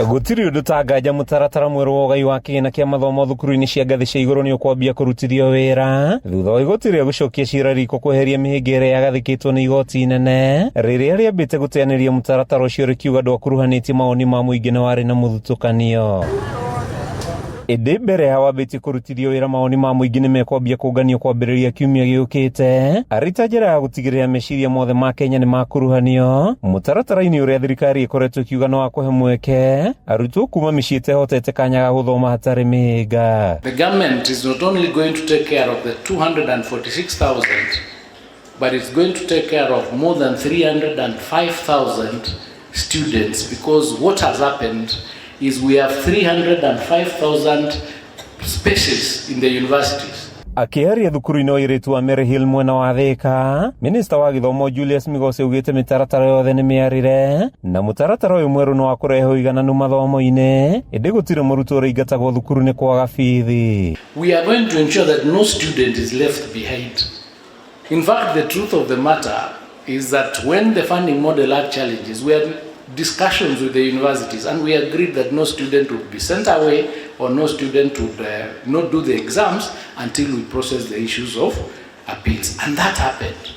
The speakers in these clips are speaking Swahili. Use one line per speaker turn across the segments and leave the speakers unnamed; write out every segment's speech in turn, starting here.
Gutiri undu tangaja mutaratara mweru wa ugai wa kigina kia mathomo thukuru-ini cia ngathi cia iguru ni kwambia kurutithia wira thutha wa igoti ria gucokia ciira riiko kweheria mihingire yagathikitwo ni igoti inene riria riambite guteaniria mutaratara ucio rikiuga ndwakuruhanitie mawoni ma muingi na wari na muthutukanio. Indi mbere ya wambĩtie kurutithia wira mawoni ma muingi ni mekwambia kunganio kwambiriria kiumia giukite arita njira ya gutigirira meciria mothe ma Kenya ni makuruhanio mutaratara-ini uria thirikari ikoretwo ikiuga no akuhe mweke arutwo kuma micii itehotete kanya ga guthoma hatari mihinga.
The government is not only going to take care of the 246,000 but it's going to take care of more than 305,000 students, because what has happened is we have 305,000 spaces in the universities.
Akiaria thukuru-ini wa iritu wa mbere mwena wa Thirikari, Minister wa githomo Julius Migos ugite mitaratara yothe ni miarire na mutaratara uyu mweru no akurehe uigananu mathomo-ini indi gutire murutwo uriingatagwo thukuru-ini kwaga bithi.
We are going to ensure that no student is left behind. In fact, the truth of the matter is that when the funding model had challenges, we had discussions with the universities and we agreed that no student would be sent away or no student would not do the exams until we process the issues of appeals, and that happened.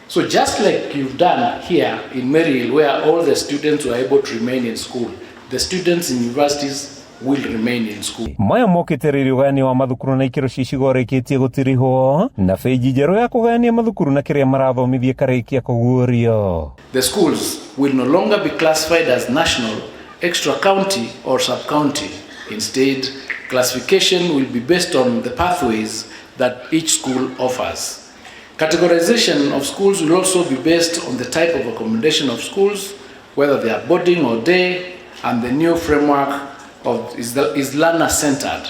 So just like you've done here in Maryhill, where all the students were able to remain in school, the students in universities will remain in school.
Maya mokite riri ugani wa mathukuru na ikiro cicigo rikitie gutirihwo na feji njeru ya kugania mathukuru na kiria marathomithia karikia kugurio.
The schools will no longer be classified as national, extra county or sub county. Instead, classification will be based on the pathways that each school offers. Categorization of schools will also be based on the type of accommodation of schools, whether they are boarding or day, and the new framework is learner-centered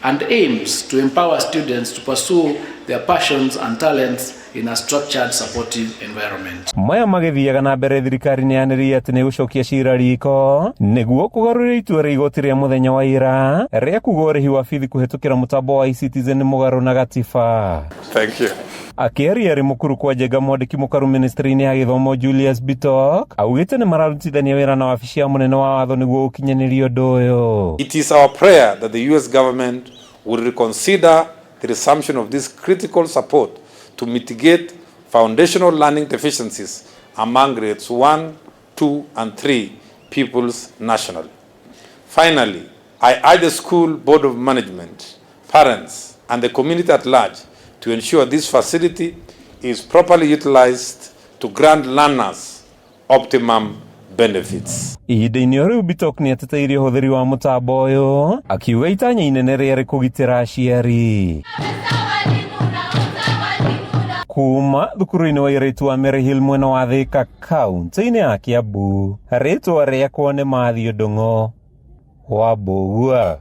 and aims to empower students to pursue their passions and talents in a structured, supportive environment.
Maya magithiaga na mbere thirikari ni yaniririe ati ni gucokia ciira riiko niguo kugarurira itua ria igoti ria muthenya wa ira ria kuga urihi wa bithi kuhitukira mutambo wa eCitizen mugaru na gatiba.
Thank you.
Akiaria ri mukuru kwa njega mwandiki mukaru ministry-ini ya githomo Julius Migos augite ni mararutithania wira na wabici ya munene wa watho niguo ukinyaniria undu uyu.
It is our prayer that the US government will reconsider the resumption of this critical support to mitigate foundational learning deficiencies among grades 1, 2, and 3 pupils nationally. Finally, I urge the school board of management, parents, and the community at large to ensure this facility is properly utilized to grant learners optimum benefits.
Ihinda-ini riu Bitok ni ateteirie uhuthiri wa mutambo uyu akiuga itanya inene riari kugitira aciari. Kuma thukuru-ini wa iritu wa Maryhill mwena wa Thirikari kaunti-ini ya Kiambu, ritwa riakwa ni Mathi Ndung'u wa Mbugua.